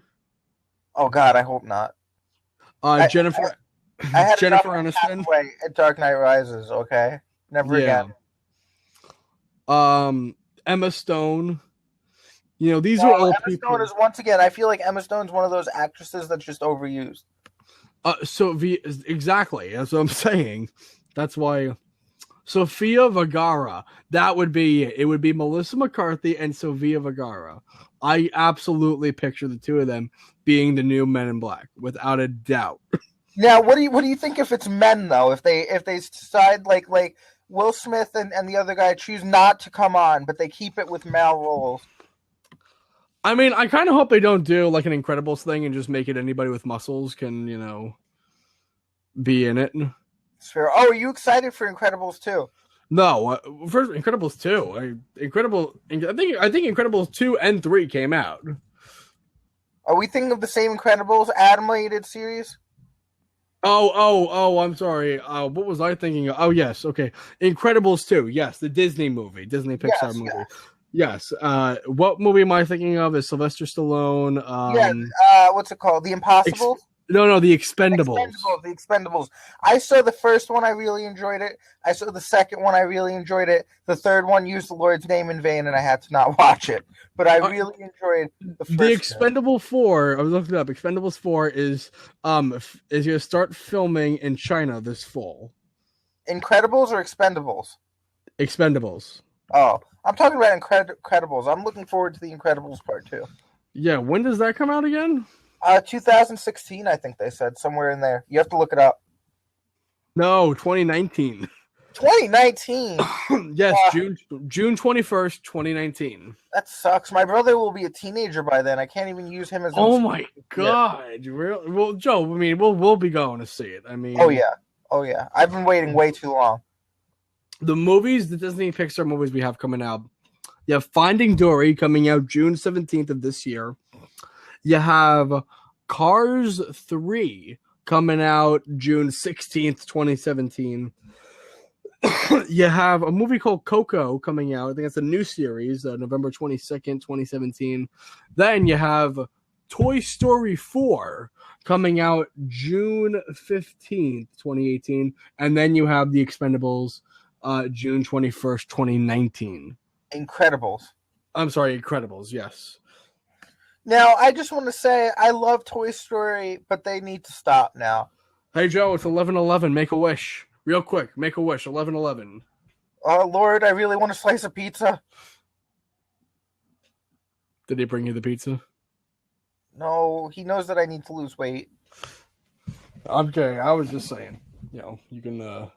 Oh God, I hope not. Jennifer Aniston at Dark Knight Rises. Okay, never again. Emma Stone. You know, these are all Emma people. Stone is, once again, I feel like Emma Stone's one of those actresses that's just overused. Exactly, that's what I'm saying. That's why Sofia Vergara. That would be it. It would be Melissa McCarthy and Sofia Vergara. I absolutely picture the 2 of them being the new Men in Black, without a doubt. Now, what do you think if it's men though? If they decide like Will Smith and the other guy choose not to come on, but they keep it with male roles. I mean, I kind of hope they don't do like an Incredibles thing and just make it anybody with muscles can, be in it. Sure. Oh, are you excited for Incredibles 2? No, first Incredibles 2. I think Incredibles 2 and 3 came out. Are we thinking of the same Incredibles animated series? Oh, I'm sorry. What was I thinking of? Oh, yes. Okay. Incredibles 2. Yes, the Disney movie. Disney Pixar movie. Yes. What movie am I thinking of? Is Sylvester Stallone? What's it called? The Impossible? No, The Expendables. The Expendables. I saw the first one. I really enjoyed it. I saw the second one. I really enjoyed it. The third one used the Lord's name in vain, and I had to not watch it. But I really enjoyed the first The Expendable 4, I was looking it up. Expendables 4 is going to start filming in China this fall. Incredibles or Expendables? Expendables. Oh, I'm talking about Incredibles. I'm looking forward to the Incredibles part 2. Yeah, when does that come out again? 2016, I think they said, somewhere in there. You have to look it up. No, 2019. 2019? Yes, June 21st, 2019. That sucks. My brother will be a teenager by then. I can't even use him as. Oh my god! Really? Well, Joe, I mean, we'll be going to see it. I mean, oh yeah. I've been waiting way too long. The movies, the Disney Pixar movies we have coming out. You have Finding Dory coming out June 17th of this year. You have Cars 3 coming out June 16th, 2017. You have a movie called Coco coming out. I think it's a new series, November 22nd, 2017. Then you have Toy Story 4 coming out June 15th, 2018. And then you have The Expendables June 21st, 2019. Incredibles. I'm sorry, Incredibles, yes. Now, I just want to say I love Toy Story, but they need to stop now. Hey, Joe, it's 11:11. Make a wish. Real quick, make a wish. 11:11. Oh, Lord, I really want a slice of pizza. Did he bring you the pizza? No, he knows that I need to lose weight. Okay, I was just saying. You can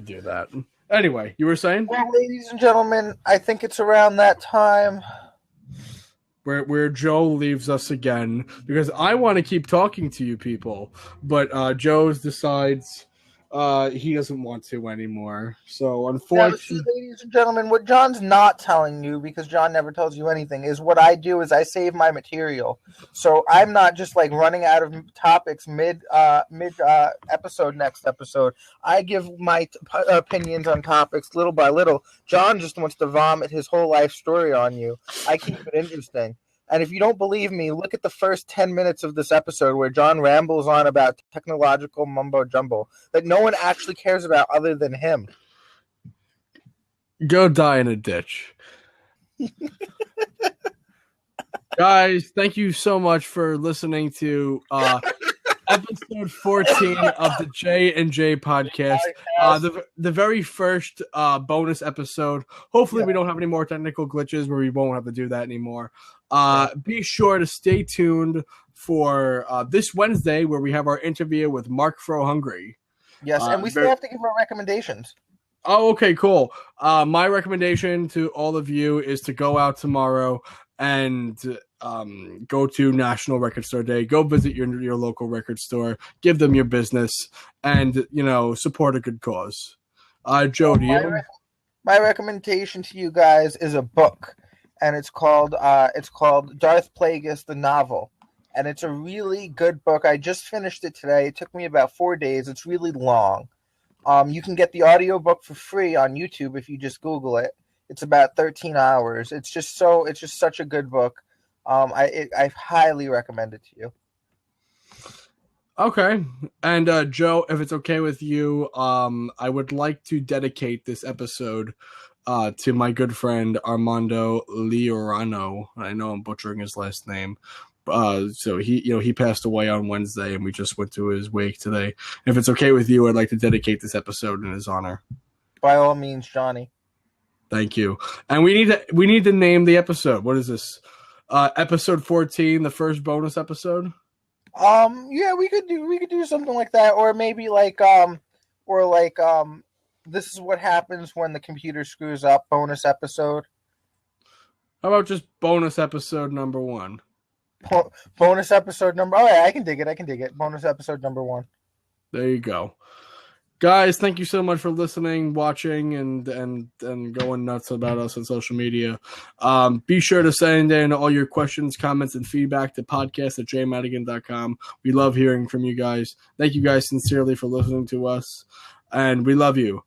do that. Anyway, you were saying? Well, ladies and gentlemen, I think it's around that time where Joe leaves us again, because I want to keep talking to you people, but Joe decides he doesn't want to anymore. So unfortunately, now, ladies and gentlemen, what John's not telling you, because John never tells you anything, is what I do is I save my material. So I'm not just like running out of topics mid episode, next episode. I give my opinions on topics little by little. John just wants to vomit his whole life story on you. I keep it interesting. And if you don't believe me, look at the first 10 minutes of this episode where John rambles on about technological mumbo jumbo that no one actually cares about other than him. Go die in a ditch. Guys, thank you so much for listening to episode 14 of the J&J podcast. The very first bonus episode. Hopefully we don't have any more technical glitches where we won't have to do that anymore. Be sure to stay tuned for this Wednesday where we have our interview with Mark Fro Hungry. Yes, and we still have to give our recommendations. Oh, okay, cool. My recommendation to all of you is to go out tomorrow and go to National Record Store Day. Go visit your local record store. Give them your business, and support a good cause. Joe, do you? My recommendation to you guys is a book, and it's called Darth Plagueis the Novel, and it's a really good book. I just finished it today. It took me about 4 days. It's really long. You can get the audiobook for free on YouTube if you just Google it. It's about 13 hours. It's just such a good book. I highly recommend it to you. Okay. And Joe, if it's okay with you, I would like to dedicate this episode to my good friend Armando Liorano. I know I'm butchering his last name. So he passed away on Wednesday, and we just went to his wake today. And if it's okay with you, I'd like to dedicate this episode in his honor. By all means, Johnny. Thank you. And we need to name the episode. What is this? Episode 14, the first bonus episode? Yeah, we could do something like that, or maybe this is what happens when the computer screws up bonus episode. How about just bonus episode number 1? Bonus episode number. Oh yeah, I can dig it. Bonus episode number 1. There you go. Guys, thank you so much for listening, watching, and going nuts about us on social media. Be sure to send in all your questions, comments, and feedback to podcast@jmadigan.com. We love hearing from you guys. Thank you guys sincerely for listening to us, and we love you.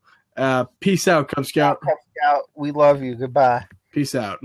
Peace out, Cub Scout. Cub Scout, we love you. Goodbye. Peace out.